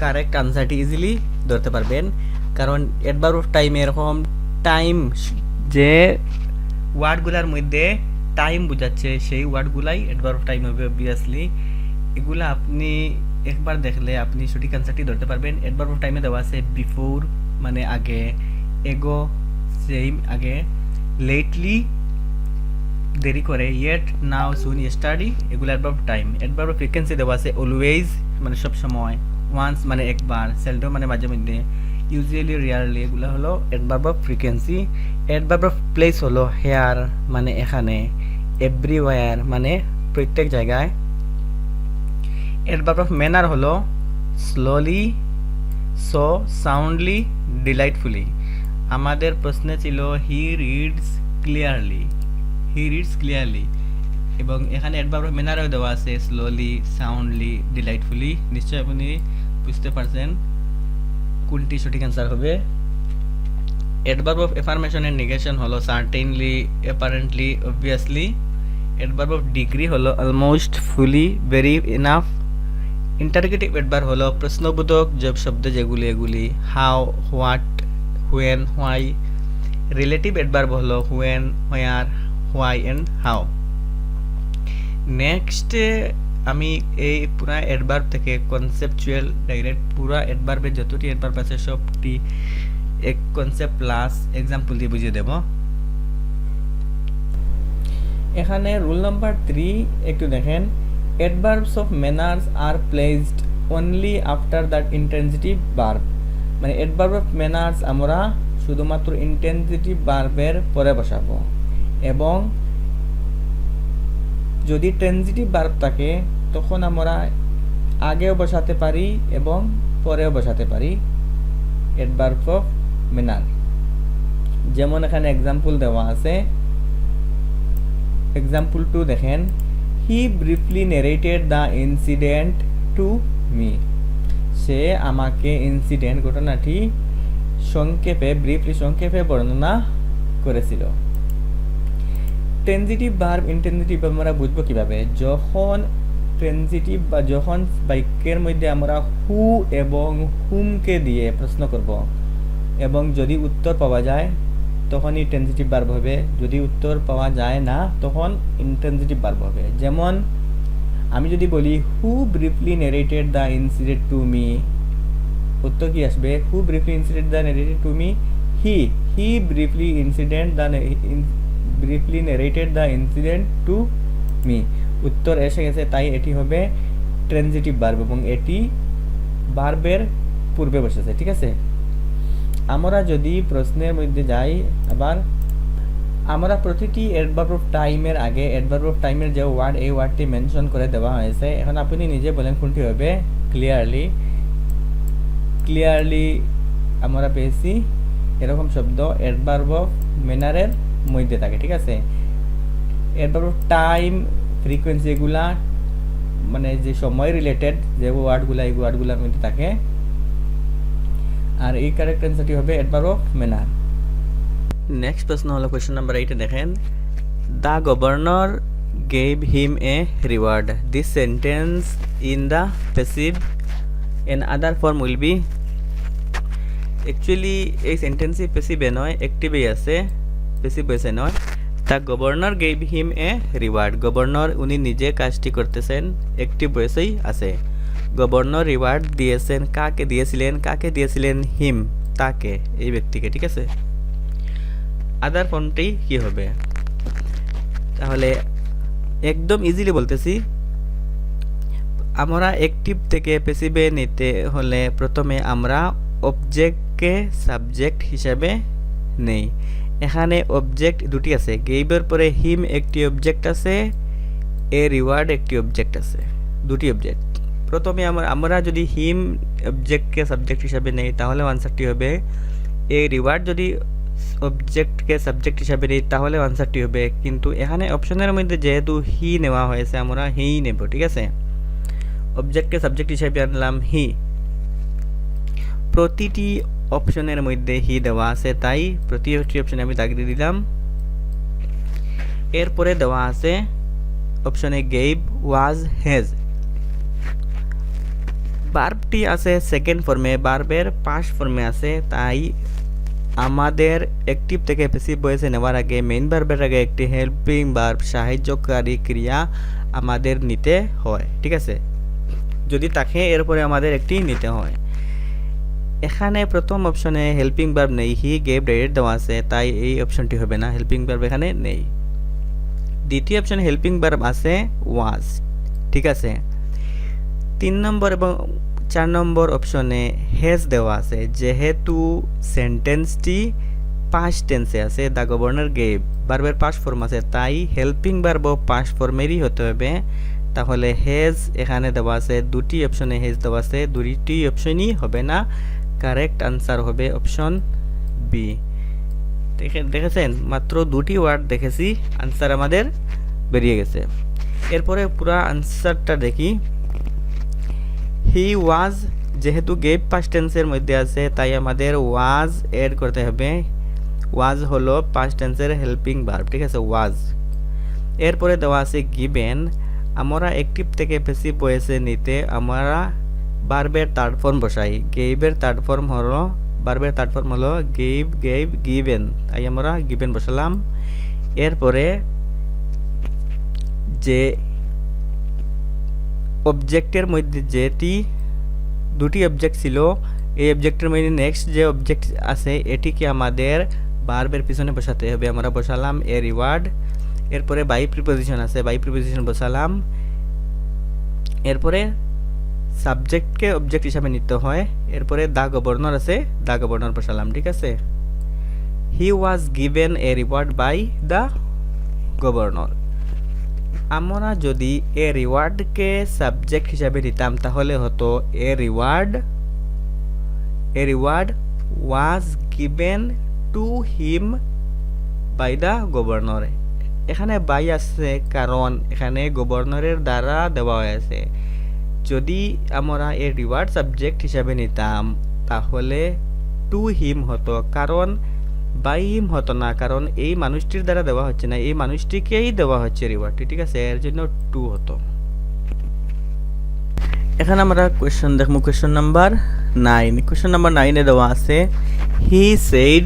কারেক্ট আনসারটি ইজিলি ধরতে পারবেন, কারণ অ্যাডভার্ব অফ টাইম এরকম টাইম, যে ওয়ার্ডগুলোর মধ্যে টাইম বোঝাচ্ছে সেই ওয়ার্ডগুলাই অ্যাডভার্ব অফ টাইম হবে অবভিয়াসলি। এগুলা আপনি একবার দেখলে আপনি সঠিক আনসারটি ধরতে পারবেন। অ্যাডভার্ব অফ টাইমে দেওয়া আছে বিফোর মানে আগে, এগো সেম আগে, লেটলি দেরি করে, ইয়েট, নাও, সুন, ইয়েস্টারডে, এগুলো adverb of time. Adverb of frequency দেওয়া আছে অলওয়েজ মানে সব সময়, ওয়ান্স মানে একবার, সেলডম মানে মাঝে মধ্যে, ইউজুয়ালি, রিয়ারলি, এগুলো হলো adverb of frequency. Adverb of place হলো হেয়ার মানে এখানে, এভরিওয়্যার মানে প্রত্যেক জায়গায়। অ্যাডভার্ব অফ ম্যানার হলো স্লোলি, সো, সাউন্ডলি, ডিলাইটফুলি। আমাদের প্রশ্নে ছিল হি রিডস ক্লিয়ারলি, হি রিডস ক্লিয়ারলি, এবং এখানে অ্যাডভার্ব অফ ম্যানারও দেওয়া আছে, স্লোলি, সাউন্ডলি, ডিলাইটফুলি। নিশ্চয়ই আপনি বুঝতে পারছেন কোনটি সঠিক অ্যান্সার হবে। অ্যাডভার্ব অফ এফার্মেশন এর নেগেশন হলো certainly, apparently, obviously. Adverb of degree হলো almost, fully, very, enough. Interrogative adverb হলো প্রশ্নবোধক শব্দ যেগুলি এগুলি, how, what, when, why. Relative adverb হলো when, where, why and how. Next আমি এই পুরা অ্যাডভার্ব থেকে কনসেপচুয়াল ডাইরেক্ট পুরা অ্যাডভার্বে যতটি অ্যাডভার্ব আছে সবটি এক কনসেপ্ট প্লাস এক্সাম্পল দিয়ে বুঝিয়ে দেব। এখানে রুল নাম্বার 3 একটু দেখেন, adverbs of manners are placed only after that intensitive verb. মানে অ্যাডভার্ব অফ ম্যানার্স আমরা শুধুমাত্র ইন্টেন্সিটিভ ভার্বের পরে বসাবো, এবং যদি ট্রানজিটিভ ভার্ব থাকে তখন আমরা আগেও বসাতে পারি এবং পরেও বসাতে পারি অ্যাডভার্ব অফ ম্যানার। যেমন এখানে এক্সাম্পল দেওয়া আছে, এক্সাম্পল 2 দেখেন, he briefly narrated the incident to me. সে আমাকে ইনসিডেন্ট, ঘটনাটি সংক্ষেপে, ব্রিফলি সংক্ষেপে বর্ণনা করেছিল। ট্রানজিটিভ ভার্ব, ইনট্রানজিটিভ ভার্ব আমরা বুঝবো কিভাবে? যখন ট্রানজিটিভ বা যখন বাক্যের মধ্যে আমরা হু এবং হুমকে দিয়ে প্রশ্ন করব এবং যদি উত্তর পাওয়া যায় তখনই ট্রানজিটিভ ভার্ব হবে, যদি উত্তর পাওয়া যায় না তখন ইনট্রানজিটিভ ভার্ব হবে। যেমন আমি যদি বলি who briefly narrated the incident to me, উত্তর কি আসবে? Who briefly incident the narrated to me, he briefly incident the briefly narrated the incident to me. উত্তর এসে গেছে, তাই এটি হবে ট্রানজিটিভ ভার্ব এবং এটি ভার্বের পূর্বে বসেছে। ঠিক আছে, আমরা যদি প্রশ্নের মধ্যে যাই, আবার আমরা প্রতিটি অ্যাডভার্ব অফ টাইমের আগে অ্যাডভার্ব অফ টাইমের যে ওয়ার্ড, এই ওয়ার্ডটি মেনশন করে দেওয়া হয়েছে। এখন আপনি নিজে বলেন কোনটি হবে। ক্লিয়ারলি আমরা পেয়েছি এরকম শব্দ অ্যাডভার্ব অফ ম্যানারের মধ্যে থাকে। ঠিক আছে, অ্যাডভার্ব অফ টাইম, ফ্রিকোয়েন্সি, এগুলা মানে যে সময় রিলেটেড যে ওয়ার্ডগুলা, এই ওয়ার্ডগুলোর মধ্যে থাকে। আর এই কারেক্ট অ্যান্সারটি হবে অ্যাডভার্ব অফ ম্যানার। নেক্সট প্রশ্ন হলো কোশ্চেন নাম্বার 8 দেখেন, the governor gave him a reward. This sentence in the passive and other form will be. Actually এই সেন্টেন্সই প্যাসিভে নয়, অ্যাক্টিভেই আছে, প্যাসিভ ভয়েসে নয়। The governor gave him a reward, governor উনি নিজে কাজটি করতেছেন, অ্যাক্টিভ ভয়েসেই আছে। গভর্নর রিওয়ার্ড দিয়েছেন, কাকে দিয়েছিলেন? কাকে দিয়েছিলেন? হিম, তাকে, এই ব্যক্তিকে। ঠিক আছে, আদার ফর্মটি কি হবে? তাহলে একদম ইজিলি বলতেছি, আমরা অ্যাক্টিভ থেকে প্যাসিভে নিতে হলে প্রথমে আমরা অবজেক্টকে সাবজেক্ট হিসাবে নেই। এখানে অবজেক্ট দুটি আছে, গেইবের পরে হিম একটি অবজেক্ট আছে, এ রিওয়ার্ড একটি অবজেক্ট আছে, দুটি অবজেক্ট। প্রথমে আমরা যদি হিম অবজেক্টকে সাবজেক্ট হিসাবে নেই তাহলে আনসারটি হবে এ রিওয়ার্ড। যদি অবজেক্টকে সাবজেক্ট হিসাবে নেই তাহলে আনসারটি হবে, কিন্তু এখানে অপশনের মধ্যে যেহেতু হি নেওয়া হয়েছে আমরা হি নেব। ঠিক আছে, অবজেক্টকে সাবজেক্ট হিসাবে আনলাম হি। প্রতিটি অপশনের মধ্যে হি দেওয়া আছে, তাই প্রতিটি অপশনে আমি দাগ দিয়ে দিলাম। এরপরে দেওয়া আছে অপশনে গেভ, ওয়াজ, হ্যাজ। ভার্বটি আছে সেকেন্ড ফর্মে, ভার্বের পাস্ট ফর্মে আছে, তাই আমাদের অ্যাক্টিভ থেকে প্যাসিভ ভয়েসে নেওয়ার আগে মেইন ভার্বের আগে একটি হেল্পিং ভার্ব, সাহায্যকারী ক্রিয়া আমাদের নিতে হয়। ঠিক আছে, যদি থাকে এরপরে আমাদের একটি নিতে হয়। এখানে প্রথম অপশনে হেল্পিং ভার্ব নেই, হি গেভ ডাইরেক্ট দেওয়া আছে, তাই এই অপশনটি হবে না, হেল্পিং ভার্ব এখানে নেই। দ্বিতীয় অপশনে হেল্পিং ভার্ব আছে ওয়াজ। ঠিক আছে, 3 নম্বর এবং 4 নম্বর অপশনে হ্যাজ দেওয়া আছে, যেহেতু সেন্টেন্সটি পাস্ট টেন্সে আছে, দ্য গভর্নর গেভ ভার্বের পাস্ট ফর্ম আছে, তাই হেল্পিং ভার্ব পাস্ট ফর্মেরই হতে হবে। তাহলে হ্যাজ এখানে দেওয়া আছে, দুটি অপশনে হ্যাজ দেওয়া আছে, দুটি অপশনই হবে না, কারেক্ট আনসার হবে অপশন বি। দেখেছেন, মাত্র দুটি ওয়ার্ড দেখেছি, আনসার আমাদের বেরিয়ে গেছে। এরপরে পুরো আনসারটা দেখি। হি ওয়াজ, যেহেতু গেভ পাস্ট টেন্সের মধ্যে আছে তাই আমাদের ওয়াজ এড করতে হবে। ওয়াজ হলো পাস্ট টেন্সের হেল্পিং ভার্ব, ঠিক আছে, ওয়াজ। এরপরে দেওয়া আছে গিভেন। আমরা অ্যাক্টিভ থেকে প্যাসিভ ভয়েসে নিতে আমরা ভার্বের থার্ড ফর্ম বসাই। গেভের থার্ড ফর্ম হলো, ভার্বের থার্ড ফর্ম হলো গেভ, গেভ, গিভেন, তাই আমরা গিভেন বসালাম। এরপরে যে অবজেক্টের মধ্যে যেটি দুটি অবজেক্ট ছিল, এই অবজেক্টের মধ্যে নেক্সট যে অবজেক্ট আছে এটিকে আমাদের ভার্বের পিছনে বসাতে হবে। আমরা বসালাম এ রিওয়ার্ড। এরপরে বাই প্রিপোজিশন আছে, বাই প্রিপোজিশন বসালাম। এরপরে সাবজেক্টকে অবজেক্ট হিসাবে নিতে হয়। এরপরে দা গভর্নর আছে, দা গভর্নর বসালাম, ঠিক আছে। He was given a reward by the governor. আমরা যদি এ রিওয়ার্ডকে সাবজেক্ট হিসাবে নিতাম তাহলে হতো a reward was given to him by the governor. এখানে বাই আছে কারণ এখানে গভর্নরের দ্বারা দেওয়া হয়েছে। যদি আমরা এ রিওয়ার্ড সাবজেক্ট হিসাবে নিতাম তাহলে টু হিম হতো, কারণ বাই হিম হতো না, কারণ এই মানুষটির দ্বারা দেওয়া হচ্ছে না, এই মানুষটিকেই দেওয়া হচ্ছে রিওয়ার্ডটি, ঠিক আছে, এর জন্য টু হতো। এখানে আমরা কোয়েশ্চন দেখবো, কোয়েশ্চন নাম্বার 9। কোয়েশ্চন নাম্বার 9 এ দেওয়া আছে he said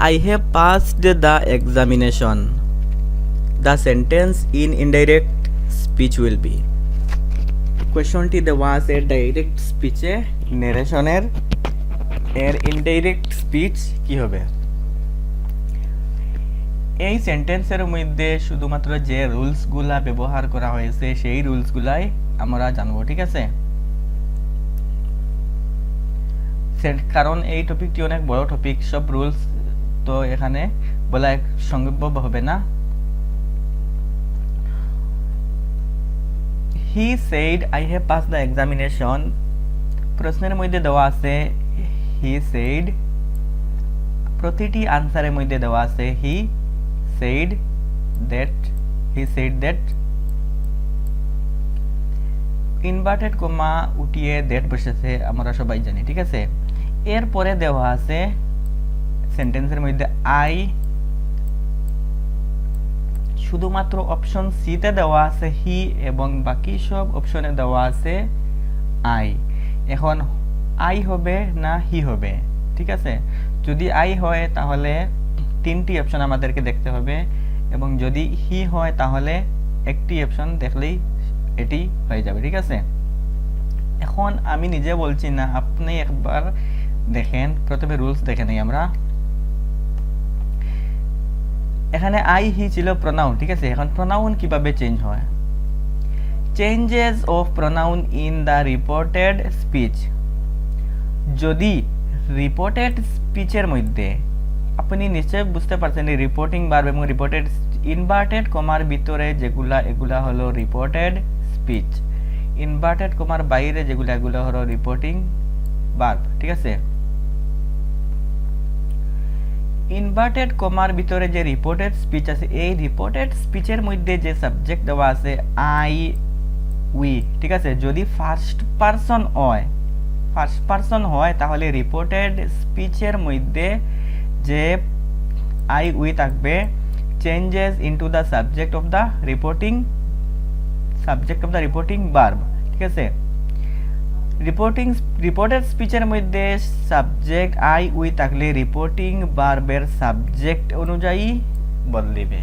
I have passed the examination. The sentence in indirect speech will be. কোয়েশ্চনটি দেওয়া আছে ডাইরেক্ট স্পিচে, নেরেশনের, এর ইনডাইরেক্ট স্পিচ কি হবে? এই সেন্টেন্সের মধ্যে শুধুমাত্র যে রুলসগুলা ব্যবহার করা হয়েছে সেই রুলসগুলাই আমরা জানবো, ঠিক আছে, কারণ এই টপিকটি অনেক বড় টপিক, সব রুলস তো এখানে বলা সম্ভব হবে না। হি said I have pass the examination. প্রশ্নের মধ্যে দেওয়া আছে হি সেইড, প্রতিটি আনসারের মধ্যে দেওয়া আছে হি said that, ইনভার্টেড কমা উঠিয়ে দ্যাট বসেছে আমরা সবাই জানি, ঠিক আছে। এরপরে দেওয়া আছে সেন্টেন্সের মধ্যে আই, শুধুমাত্র অপশন সি তে দেওয়া আছে হি এবং বাকি সব অপশনে দেওয়া আছে আই। এখন আই হবে না হি হবে, ঠিক আছে। যদি আই হয় তাহলে তিনটি অপশন আমাদেরকে দেখতে হবে এবং যদি হি হয় তাহলে একটি অপশন দেখলেই এটি হয়ে যাবে, ঠিক আছে। এখন আমি নিজে বলছি না, আপনি একবার দেখেন, প্রথমে রুলস দেখে নেই আমরা। এখানে আই হি ছিল প্রোনাউন, ঠিক আছে। এখন প্রোনাউন কিভাবে চেঞ্জ হয়? Changes of pronoun in the reported speech. যদি রিপোর্টেড স্পিচের মধ্যে, আপনি নিশ্চয় বুঝতে পারছেন রিপোর্টিং ভার্ব এবং রিপোর্টেড, ইনভার্টেড কমার ভিতরে যেগুলা এগুলা হলো রিপোর্টেড স্পিচ, ইনভার্টেড কমার বাইরে যেগুলা এগুলা হলো রিপোর্টিং ভার্ব, ঠিক আছে। ইনভার্টেড কমার ভিতরে যে রিপোর্টেড স্পিচ আছে, এই রিপোর্টেড স্পিচের মধ্যে যে সাবজেক্ট দেওয়া আছে আই উই, ঠিক আছে। যদি ফার্স্ট পারসন হয় তাহলে রিপোর্টেড স্পিচের মধ্যে যে আই উই থাকবে changes into the subject of the reporting verb, ঠিক আছে। রিপোর্টেড স্পিচের মধ্যে সাবজেক্ট আই উই থাকলে রিপোর্টিং ভার্বের সাবজেক্ট অনুযায়ী বদলিবে,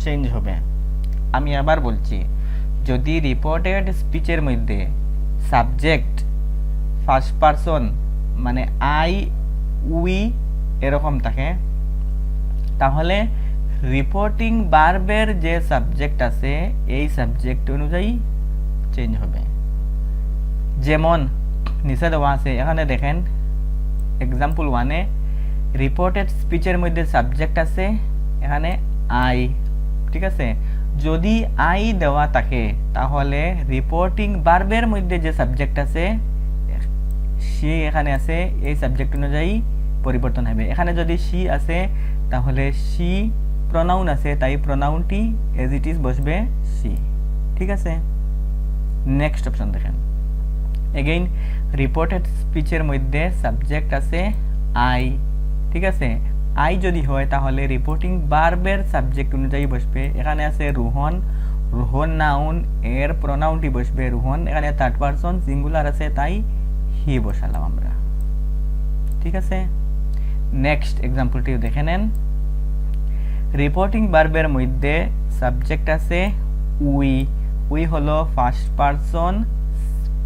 চেঞ্জ হবে। আমি আবার বলছি, যদি রিপোর্টেড স্পিচের মধ্যে সাবজেক্ট ফার্স্ট পারসন মানে আই উই এরকম থাকে তাহলে রিপোর্টিং ভার্বের যে সাবজেক্ট আছে এই সাবজেক্ট অনুযায়ী চেঞ্জ হবে। যেমন নিচে দেওয়া আছে, এখানে দেখেন এক্সাম্পল 1 এ রিপোর্টেড স্পিচের মধ্যে সাবজেক্ট আছে এখানে আই, ঠিক আছে। যদি আই দেওয়া থাকে তাহলে রিপোর্টিং ভার্বের মধ্যে যে সাবজেক্ট আছে সি এখানে আছে, এই সাবজেক্ট অনুযায়ী পরিবর্তন হবে। এখানে যদি সি আছে তাহলে সি প্রোনাউন আছে তাই প্রোনাউনটি এজ ইট ইজ বসবে সি। ঠিক আছে, নেক্সট অপশন দেখেন। এগেইন রিপোর্টেড স্পিচের মধ্যে সাবজেক্ট আছে আই। ঠিক আছে, আই যদি হয় তাহলে রিপোর্টিং ভার্বের সাবজেক্ট অনুযায়ী বসবে। এখানে আছে রোহন, রোহন নাউন, এর প্রোনাউনটি বসবে রোহন। এখানে থার্ড পারসন সিঙ্গুলার আছে তাই হি বসালাম আমরা। ঠিক আছে, নেক্সট এক্সাম্পলটিও দেখে নেন। রিপোর্টিং ভার্বের মধ্যে সাবজেক্ট আছে উই। উই হলো first person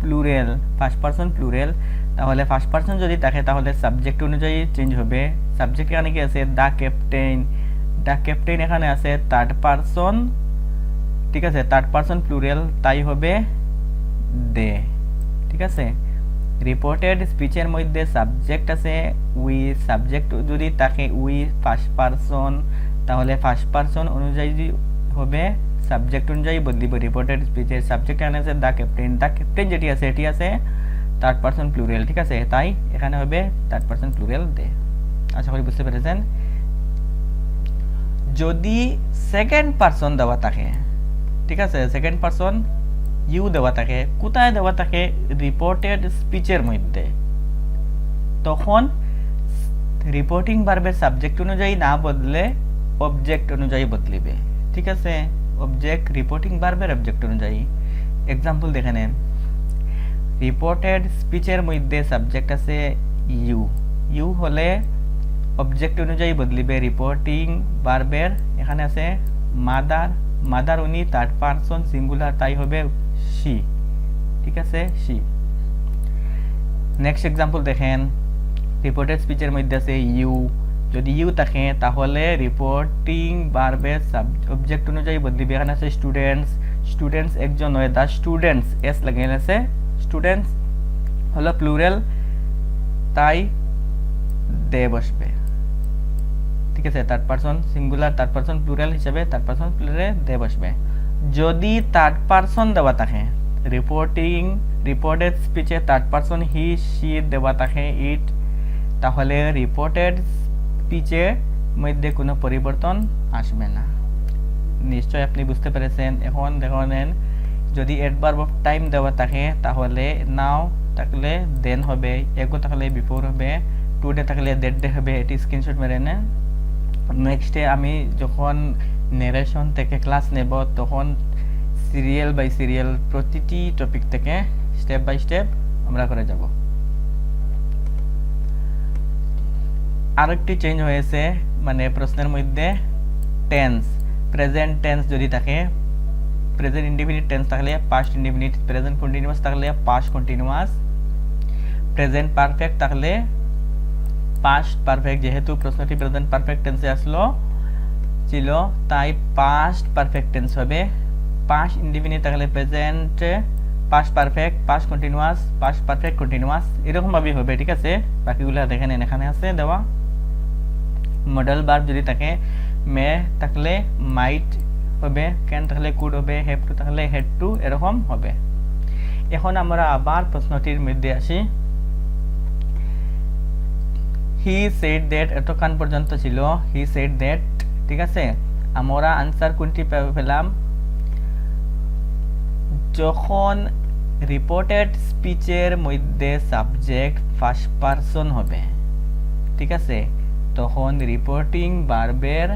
plural, first person plural. তাহলে ফার্স্ট পারসন যদি থাকে তাহলে সাবজেক্ট অনুযায়ী চেঞ্জ হবে। সাবজেক্ট এখানে কি আছে? The captain. দ্য ক্যাপ্টেন এখানে আছে থার্ড পারসন। ঠিক আছে, থার্ড পারসন প্লুরাল তাই হবে দে। ঠিক আছে, রিপোর্টেড স্পিচের মধ্যে সাবজেক্ট আছে উই। সাবজেক্ট যদি থাকে উই ফার্স্ট পারসন তাহলে ফার্স্ট পারসন অনুযায়ী হবে, সাবজেক্ট অনুযায়ী বদলিব। রিপোর্টেড স্পিচের সাবজেক্ট এখানে আছে দ্য ক্যাপ্টেন। দ্য ক্যাপ্টেন যেটি আছে এটি আছে থার্ড পারসন প্লুরাল। ঠিক আছে, তাই এখানে হবে থার্ড পারসন প্লুরাল দে। আশা করি বুঝতে পেরেছেন। যদি সেকেন্ড পারসন দেওয়া থাকে, ঠিক আছে, সেকেন্ড পারসন ইউ দেওয়া থাকে, কোথায় দেওয়া থাকে? রিপোর্টেড স্পিচের মধ্যে, তখন রিপোর্টিং ভার্বের সাবজেক্ট অনুযায়ী না বদলে অবজেক্ট অনুযায়ী বদলিবে। ঠিক আছে, অবজেক্ট রিপোর্টিং ভার্বের অবজেক্ট অনুযায়ী। এক্সাম্পল দেখে নেন। রিপোর্টেড স্পিচের মধ্যে সাবজেক্ট আছে ইউ। ইউ হলে অবজেক্ট অনুযায়ী বদলিবে রিপোর্টিং ভার্বের। এখানে আছে মাদার। মাদার উনি থার্ড পারসন সিঙ্গুলার তাই হবে শি। ঠিক আছে, শি। নেক্সট এক্সাম্পল দেখেন। রিপোর্টেড স্পিচের মধ্যে আছে ইউ। যদি ইউ থাকে তাহলে রিপোর্টিং ভার্বের অবজেক্ট অনুযায়ী বদলিবে। এখানে আছে স্টুডেন্টস। স্টুডেন্টস একজন হয়, দ্য স্টুডেন্টস এস লাগিয়ে আছে। স্টুডেন্টস হলো প্লুরাল তাই দে বসবে। ঠিক আছে, third person singular third person plural হিসেবে থার্ড পারসন প্লুরালে দে বসবে। যদি থার্ড পারসন দেওয়া থাকে রিপোর্টেড স্পিচে থার্ড পারসন হি সি দেওয়া থাকে ইট, তাহলে রিপোর্টেড স্পিচের মধ্যে কোনো পরিবর্তন আসবে না। নিশ্চয় আপনি বুঝতে পেরেছেন। এখন দেখেন, যদি অ্যাডভার্ব অফ টাইম দেওয়া থাকে তাহলে নাও থাকলে দেন হবে, এগো থাকলে বিফোর হবে, টুডে থাকলে দ্যাট ডে হবে। এটি স্ক্রিনশট মেরে নেন। নেক্সটে আমি যখন নেরেশন থেকে ক্লাস নেব তখন সিরিয়াল বাই সিরিয়াল প্রতিটি টপিক থেকে স্টেপ বাই স্টেপ আমরা করে যাব। আরেকটি চেঞ্জ হয়েছে, মানে প্রশ্নের মধ্যে টেন্স। প্রেজেন্ট টেন্স যদি থাকে, প্রেজেন্ট ইনডিফিনিট টেন্স থাকলে পাস্ট ইনডিফিনিট, প্রেজেন্ট কন্টিনিউয়াস থাকলে পাস্ট কন্টিনিউয়াস, প্রেজেন্ট পারফেক্ট থাকলে পাস্ট পারফেক্ট। যেহেতু প্রশ্নটি প্রেজেন্ট পারফেক্ট টেন্সে আসলো ছিল তাই পাস্ট পারফেক্ট টেন্স হবে। পাস্ট ইনডিফিনিট থাকলে present past perfect, past continuous, past perfect continuous, এরকম ভাবেই হবে। ঠিক আছে, বাকিগুলো দেখেন এখানে আছে দেওয়া। মডেল ভার্ব যদি থাকে, মে থাকলে মাইট হবে, ক্যান থাকলে কুড হবে, হ্যাভ টু থাকলে হ্যাড টু, এরকম হবে। এখন আমরা আবার প্রশ্নটির মধ্যে আসি। হি সেড দ্যাট, এতক্ষণ পর্যন্ত ছিল হি সেড দ্যাট। ঠিক আছে, আমরা আনসার কোনটি পেলাম? যখন রিপোর্টেড স্পিচের মধ্যে সাবজেক্ট ফার্স্ট পারসন হবে, ঠিক আছে, তখন রিপোর্টিং ভার্বের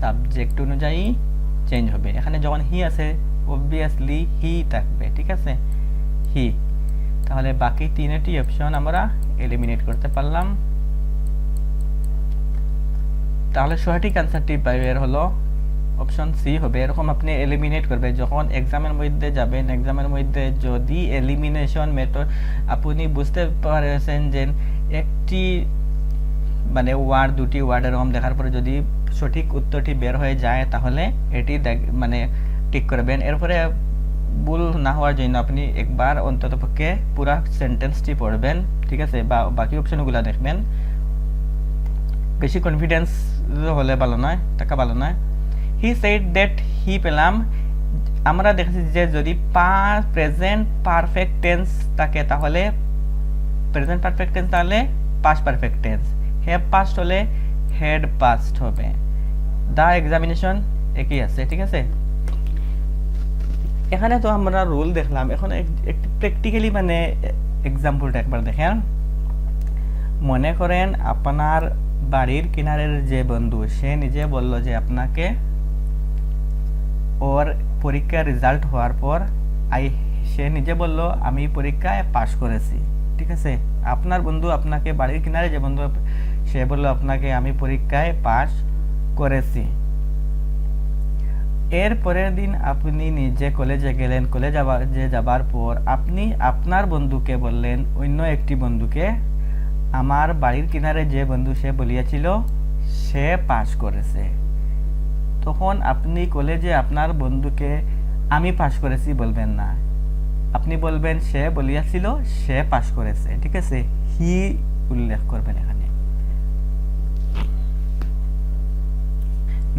সাবজেক্ট অনুযায়ী চেঞ্জ হবে। এখানে যখন হি আছে অবভিয়াসলি হি থাকবে। ঠিক আছে, হি। তাহলে বাকি তিনটি অপশন আমরা এলিমিনেট করতে পারলাম। তাহলে সঠিক আনসারটি বের হলো অপশন সি হবে। এরকম আপনি এলিমিনেট করবে যখন এক্সামের মধ্যে যাবেন। এক্সামের মধ্যে যদি এলিমিনেশন মেথড আপনি বুঝতে পারছেন যে একটি মানে ওয়ার্ড দুটি ওয়ার্ড এরকম দেখার পরে যদি সঠিক উত্তরটি বের হয়ে যায় তাহলে এটি মানে টিক করবেন। এরপরে ভুল না হওয়ার জন্য আপনি একবার অন্ততপক্ষে পুরো সেন্টেন্সটি পড়বেন। ঠিক আছে, বা বাকি অপশনগুলো দেখবেন। বেশি কনফিডেন্স হলে ভালো নয়, টাকা ভালো নয়। হি সেড দ্যাট হি পেলাম। আমরা দেখেছি যে যদি প্রেজেন্ট পারফেক্ট টেন্স থাকে তাহলে প্রেজেন্ট পারফেক্ট টেন্স তাহলে past perfect tense, have passed হলে হ্যাড পাসড হবে। দা এক্সামিনেশন একই আছে, ঠিক আছে। এখানে তো আমরা রুল দেখলাম, এখন একটু প্র্যাকটিক্যালি মানে এক্সাম্পলটা একবার দেখেন। মনে করেন আপনার বাড়ির কিনারের যে বন্ধু, সে নিজে বলল যে আপনাকে ওর পরীক্ষার রেজাল্ট হওয়ার পর সে নিজে বলল আমি পরীক্ষায় পাশ করেছি, ঠিক আছে। আপনার বন্ধু আপনাকে, বাড়ির কিনারে যে বন্ধু, সে বলল আপনাকে আমি পরীক্ষায় পাশ করেছি। এর পরের দিন আপনি নিজে কলেজে গেলেন, যাবার পর আপনি আপনার বন্ধুকে বললেন, অন্য একটি বন্ধুকে, আমার বাড়ির কিনারে যে বন্ধু সে বলিয়াছিল সে পাশ করেছে। তখন আপনি কলেজে আপনার বন্ধুকে আমি পাশ করেছি বলবেন না, আপনি বলবেন সে বলিয়াছিল সে পাশ করেছে, ঠিক আছে। হি উল্লেখ করবেন এখানে।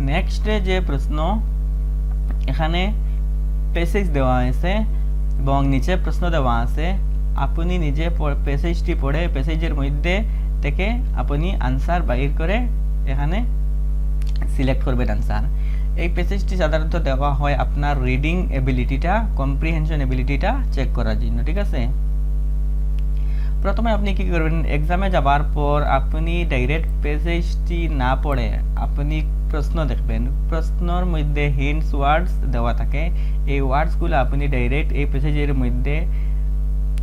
নেক্সট যে প্রশ্ন, এখানে প্যাসেজ দেওয়া আছে এবং নিচে প্রশ্ন দেওয়া আছে। আপনি নিজে প্যাসেজটি পড়ে প্যাসেজের মধ্যে থেকে আপনি আনসার বাইর করে এখানে সিলেক্ট করবেন আনসার। এই প্যাসেজটি সাধারণত দেওয়া হয় আপনার রিডিং এবিলিটিটা, কম্প্রিহেনশন এবিলিটিটা চেক করার জন্য, ঠিক আছে। প্রথমে আপনি কি করবেন, এক্সামে যাবার পর আপনি ডাইরেক্ট প্যাসেজটি না পড়ে আপনি প্রশ্ন দেখবেন। প্রশ্নের মধ্যে হিন্টস ওয়ার্ডস দেওয়া থাকে, এই ওয়ার্ডসগুলো আপনি ডাইরেক্ট এই প্যাসেজের মধ্যে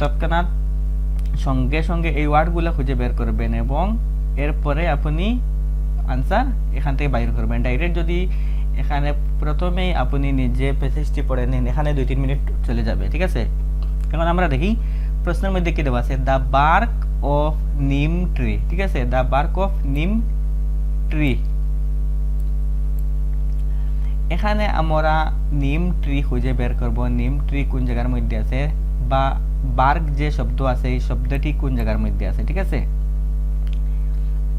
তৎক্ষণাৎ সঙ্গে সঙ্গে এই ওয়ার্ডগুলো খুঁজে বের করবেন এবং এরপরে আপনি আনসার এখান থেকে বাইর করবেন। ডাইরেক্ট যদি এখানে প্রথমেই আপনি নিজে প্যাসেজটি পড়ে নেন, এখানে 2-3 মিনিট চলে যাবে, ঠিক আছে। এখন আমরা দেখি প্রশ্নের মধ্যে কি দেওয়া আছে, দ্য বার্ক অফ নিম ট্রি, ঠিক আছে। দ্য বার্ক অফ নিম ট্রি, এখানে আমরা নিম ট্রি খুঁজে বের করব। নিম ট্রি কোন জায়গার মধ্যে আছে, বা বার্ক যে শব্দ আছে এই শব্দটি কোন জায়গার মধ্যে আছে, ঠিক আছে।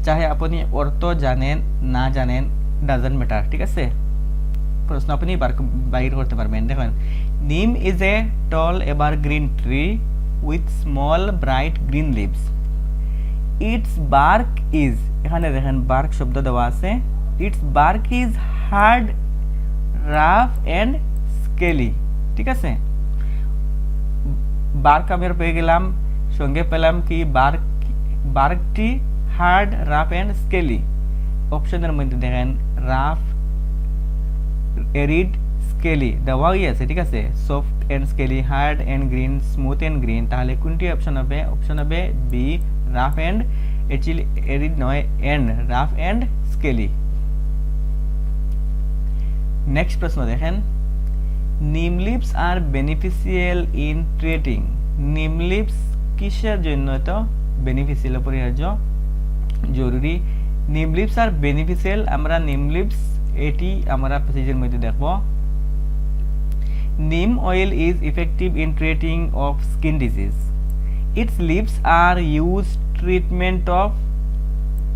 চাহে আপনি অর্থ জানেন না জানেন, ডাজন্ট ম্যাটার, ঠিক আছে। প্রশ্ন আপনি বাইর করতে পারবেন। দেখেন, neem is a tall evergreen tree with small bright green leaves. Its bark is, এখানে দেখেন বার্ক শব্দ দেওয়া আছে। Its bark is hard, rough and scaly, ঠিক আছে। বার্ক আমরা পেয়ে গেলাম, সঙ্গে পেলাম কি বার্কটি হার্ড, রাফ এন্ড স্কেলি। অপশনের মধ্যে দেখেন রাফ, এরিড, স্কেলি দেওয়াই আছে, ঠিক আছে। Soft and scaly, hard and green, smooth and green. তাহলে কোনটি অপশন হবে? অপশন হবে B, rough and, actually arid নয়, and, rough and scaly. Next প্রশ্ন দেখেন, neem leaves are beneficial in treating. Neem leaves কিসের জন্য তো বেনিফিশিয়াল, অপরিহার্য, জরুরি। নিম লিভস আর বেনিফিশিয়াল, আমরা নিম লিভস এটি আমরা প্যাসেজের মধ্যে দেখব। Neem oil is effective in treating of skin disease. Its leaves are used treatment of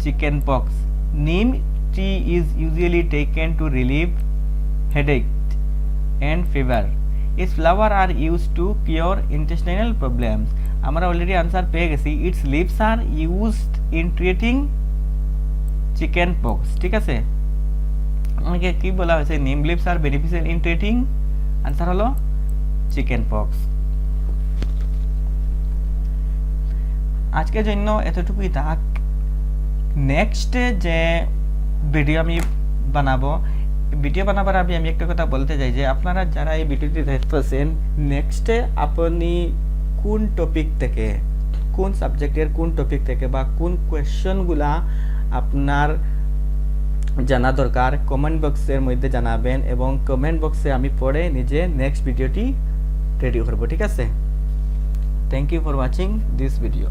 chicken pox. Neem tea is usually taken to relieve headache and fever. Its flower are used to cure intestinal problems. আমরা already answer পেয়ে গেছি, its leaves are used in treating chicken pox, ঠিক আছে। আমাকে কি বলা হয়েছে, neem leaves are beneficial in treating, answer হলো চিকেন পক্স। আজকের জন্য এতটুকুই থাক। নেক্সট যে ভিডিও আমি বানাবো, ভিডিও বানাবার আগে আমি একটা কথা বলতে চাই যে আপনারা যারা এই ভিডিওটি দেখতেছেন, নেক্সটে আপনি কোন টপিক থেকে, কোন সাবজেক্টের কোন টপিক থেকে বা কোন কোয়েশ্চনগুলা আপনার জানা দরকার কমেন্ট বক্সের মধ্যে জানাবেন এবং কমেন্ট বক্সে আমি পড়ে নিজে নেক্সট ভিডিওটি রেডি করব, ঠিক আছে। Thank you for watching this video.